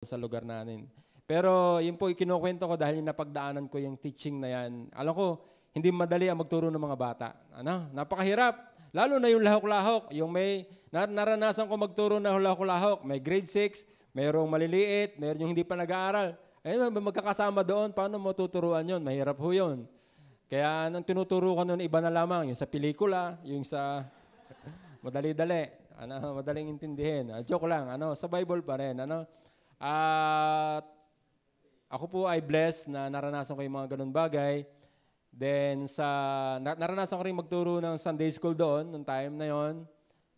sa lugar natin. Pero yun po ikinukwento ko dahil napagdaanan ko yung teaching na yan. Alam ko, hindi madali ang magturo ng mga bata. Napakahirap. Lalo na yung lahok-lahok. Yung may naranasan ko magturo ng lahok-lahok. May grade 6, mayroong maliliit, mayroong yung hindi pa nag-aaral. Magkakasama doon, paano mo tuturuan yun? Mahirap ho yun. Kaya nang tinuturo ko noon, iba na lamang. Yung sa pelikula, yung sa madali-dali. Madaling intindihin. Joke lang. Sa Bible pa rin. At ako po ay blessed na naranasan ko yung mga ganun bagay. Then, naranasan ko rin magturo ng Sunday School doon, nung time na yon.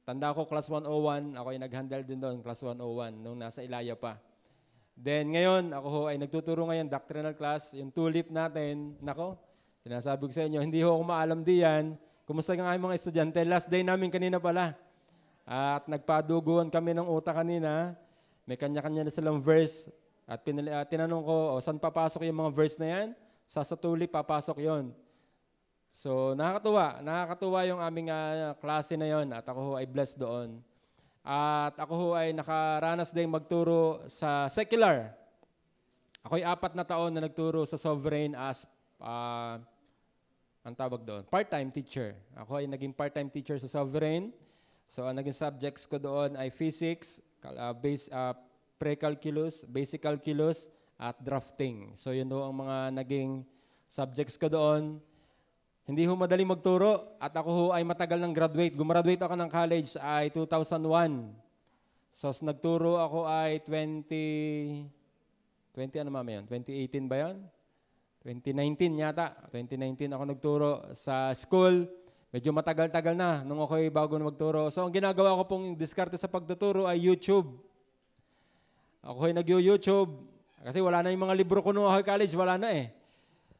Tanda ko, class 101. Ako ay nag-handle din doon, class 101, nung nasa Ilaya pa. Then, ngayon, ako ho ay nagtuturo ngayon, doctrinal class, yung tulip natin. Nako, sinasabi ko sa inyo, hindi ho ako maalam diyan. Kumusta nga mga estudyante? Last day namin kanina pala. At nagpaduguan kami ng utak kanina. May kanya-kanya na silang verse. At tinanong ko, saan papasok yung mga verse na yan? Sa tulip papasok yon. So, nakakatuwa. Nakakatuwa yung aming klase na yon. At ako ho ay blessed doon. At ako ho ay nakaranas din magturo sa secular. Ako ay 4 na taon na nagturo sa Sovereign as, ang tawag doon, part-time teacher. Ako ay naging part-time teacher sa Sovereign. So, ang naging subjects ko doon ay physics, pre-calculus, basic calculus, at drafting. So, yun ho ang mga naging subjects ko doon. Hindi ho madaling magturo at ako ho ay matagal ng graduate. Gumraduate ako ng college ay 2001. So, nagturo ako ay 2018 ba yan? 2019 yata. 2019 ako nagturo sa school. Medyo matagal-tagal na nung ako ay bago na magturo. So, ang ginagawa ko pong diskarte sa pagtuturo ay YouTube. Ako ay nag-YouTube. Kasi wala na yung mga libro ko nung ako ay college. Wala na eh.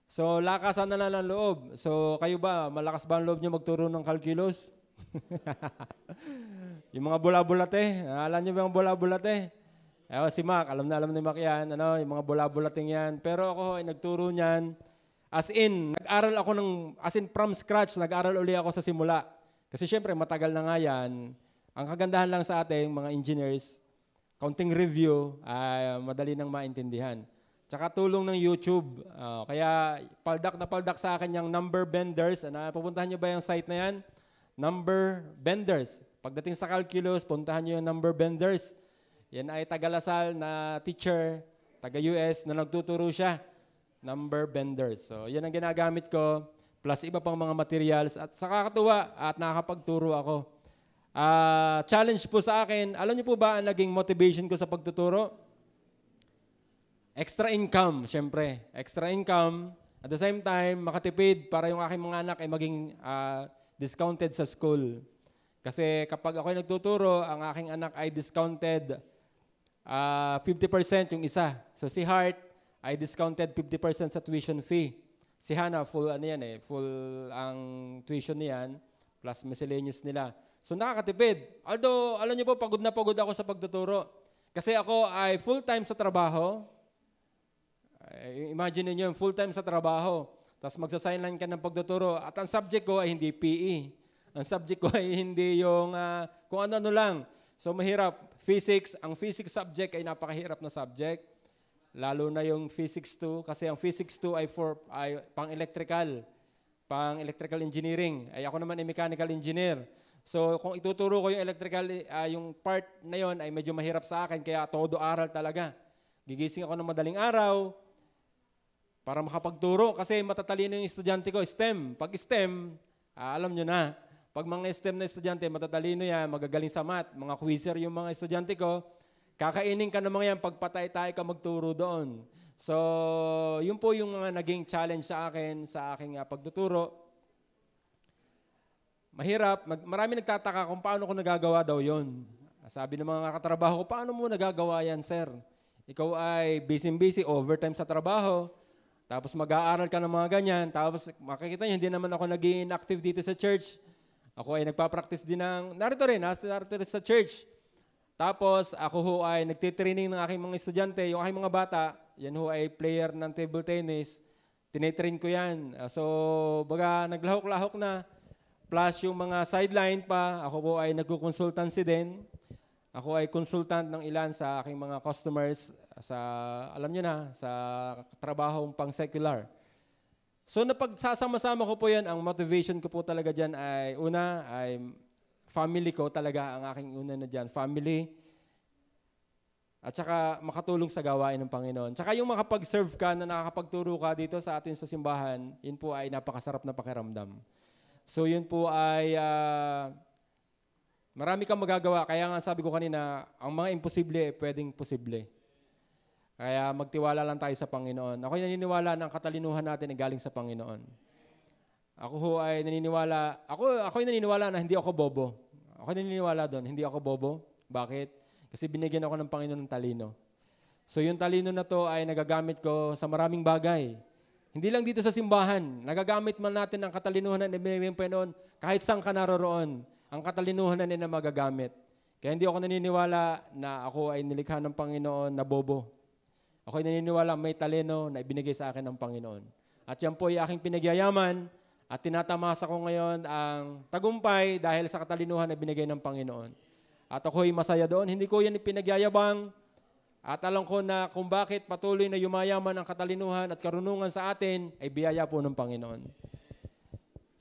So, lakasan na lang ng loob. So, kayo ba, malakas ba ang loob nyo magturo ng calculus? Yung mga bula-bulate. Alam nyo ba yung bula-bulate? Si Mac, alam ni Mac yan. Yung mga bula-bulating yan. Pero ako ay nagturo niyan. As in, nag-aral ako from scratch, nag-aral uli ako sa simula. Kasi syempre, matagal na nga yan. Ang kagandahan lang sa ating mga engineers, counting review, madali nang maintindihan. Tsaka tulong ng YouTube. Kaya paldak na paldak sa akin yung Number Benders. Pupuntahan nyo ba yung site na yan? Number Benders. Pagdating sa calculus, puntahan nyo yung Number Benders. Yan ay taga-Lasal na teacher, taga-US na nagtuturo siya. Number Benders. So, yan ang ginagamit ko, plus iba pang mga materials. At sa kakatuwa, at nakakapagturo ako. Challenge po sa akin, alam niyo po ba ang naging motivation ko sa pagtuturo? Extra income, syempre. Extra income. At the same time, makatipid para yung aking mga anak ay maging discounted sa school. Kasi kapag ako ay nagtuturo, ang aking anak ay discounted 50% yung isa. So si Heart, ay discounted 50% sa tuition fee. Si Hannah, full full ang tuition niyan, plus miscellaneous nila. So nakakatipid. Although, alam niyo po, pagod na pagod ako sa pagtuturo. Kasi ako ay full-time sa trabaho. Imagine niyo, full-time sa trabaho. Tapos magsa-sideline ka ng pagtuturo. At ang subject ko ay hindi PE. Ang subject ko ay hindi yung kung ano-ano lang. So mahirap. Physics, ang physics subject ay napakahirap na subject. Lalo na yung Physics 2, kasi ang Physics 2 ay pang-electrical engineering. Ay ako naman ay mechanical engineer. So kung ituturo ko yung electrical, yung part na yon ay medyo mahirap sa akin, kaya todo aral talaga. Gigising ako ng madaling araw para makapagturo, kasi matatalino yung estudyante ko, STEM. Pag STEM, alam nyo na, pag mga STEM na estudyante, matatalino yan, magagaling sa math, mga quizzer yung mga estudyante ko, kakainin ka ng mga yan, pagpatay-tay ka magturo doon. So, yun po yung mga naging challenge sa akin, sa aking pagtuturo. Mahirap, marami nagtataka kung paano ko nagagawa daw yun. Sabi ng mga katrabaho ko, paano mo nagagawa yan, sir? Ikaw ay busy-busy, overtime sa trabaho, tapos mag-aaral ka ng mga ganyan, tapos makikita nyo, hindi naman ako naging active dito sa church. Ako ay nagpa-practice din narito rin sa church. Tapos, ako ho ay nagtitraining ng aking mga estudyante. Yung aking mga bata, yan ho ay player ng table tennis. Tinetrain ko yan. So, baga, naglahok-lahok na. Plus, yung mga sideline pa, ako po ay nagkukonsultancy din. Ako ay consultant ng ilan sa aking mga customers alam nyo na, sa trabahong pang secular. So napagsasama-sama ko po yan, ang motivation ko po talaga dyan ay, una, ay family ko talaga ang aking una na dyan, family. At saka makatulong sa gawain ng Panginoon. Tsaka yung makapag-serve ka na nakakapagturo ka dito sa atin sa simbahan, yun po ay napakasarap na pakiramdam. So yun po ay marami kang magagawa. Kaya nga sabi ko kanina, ang mga imposible pwedeng posible. Kaya magtiwala lang tayo sa Panginoon. Ako'y naniniwala na ang katalinuhan natin ay galing sa Panginoon. Ako'y naniniwala na hindi ako bobo. Ako'y naniniwala doon, hindi ako bobo. Bakit? Kasi binigyan ako ng Panginoon ng talino. So yung talino na to ay nagagamit ko sa maraming bagay. Hindi lang dito sa simbahan. Nagagamit man natin ang katalinuhan na binigay ng Panginoon kahit saan ka naroroon. Ang katalinuhan na nila magagamit. Kaya hindi ako naniniwala na ako ay nilikha ng Panginoon na bobo. Ako ay naniniwala may talino na ibinigay sa akin ng Panginoon. At yan po ay aking pinagyayaman at tinatamasa ko ngayon ang tagumpay dahil sa katalinuhan na binigay ng Panginoon. At ako'y masaya doon. Hindi ko yan ipinagyayabang. At alam ko na kung bakit patuloy na yumayaman ang katalinuhan at karunungan sa atin ay biyaya po ng Panginoon.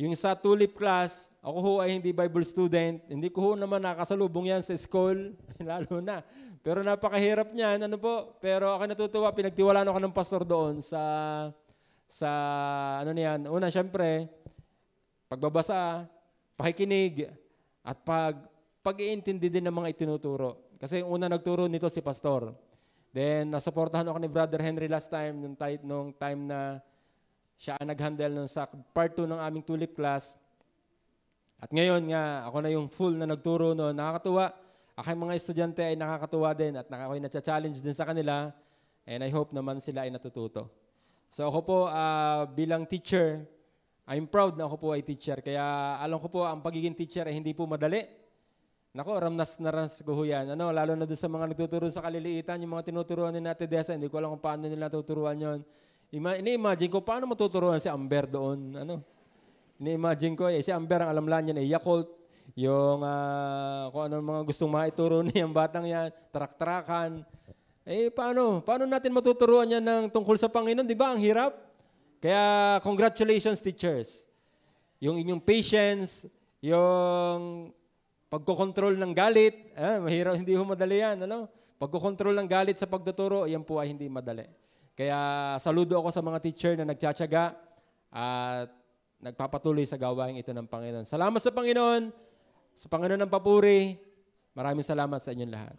Yung sa tulip class, ako ho ay hindi Bible student. Hindi ko ho naman nakasalubong yan sa school. Lalo na. Pero napakahirap niyan. Pero ako natutuwa. Pinagtiwalaan ako ng pastor doon sa niyan. Una, syempre, pagbabasa, pakikinig, at pag-iintindi din ng mga itinuturo. Kasi yung una nagturo nito si pastor. Then, nasuportahan ako ni Brother Henry last time, nung time na siya nag-handle sa part 2 ng aming tulip class. At ngayon nga, ako na yung full na nagturo noon. Nakakatuwa. Aking mga estudyante ay nakakatuwa din at ako'y na-challenge din sa kanila. And I hope naman sila ay natututo. So ako po bilang teacher, I'm proud na ako po ay teacher. Kaya alam ko po, ang pagiging teacher ay hindi po madali. Nako, ramnas na ras ko yan. Lalo na doon sa mga nagtuturo sa kaliliitan, yung mga tinuturuan ni Ate Desa, hindi ko alam kung paano nila tuturuan yon. Ini-imagine ko, paano matuturuan si Amber doon? Ini-imagine ko, si Amber, ang alam lang niya, Yakult, yung kung ano mga gustong maituro niyang batang yan, trak-trakan. Paano natin matuturuan yan ng tungkol sa Panginoon? Di ba? Ang hirap. Kaya, congratulations, teachers. Yung inyong patience, yung pagkokontrol ng galit, mahirap, hindi ho madali yan. Pagkokontrol ng galit sa pagtuturo, yan po ay hindi madali. Kaya saludo ako sa mga teacher na nagtsatsaga at nagpapatuloy sa gawain ito ng Panginoon. Salamat sa Panginoon ng papuri. Maraming salamat sa inyong lahat.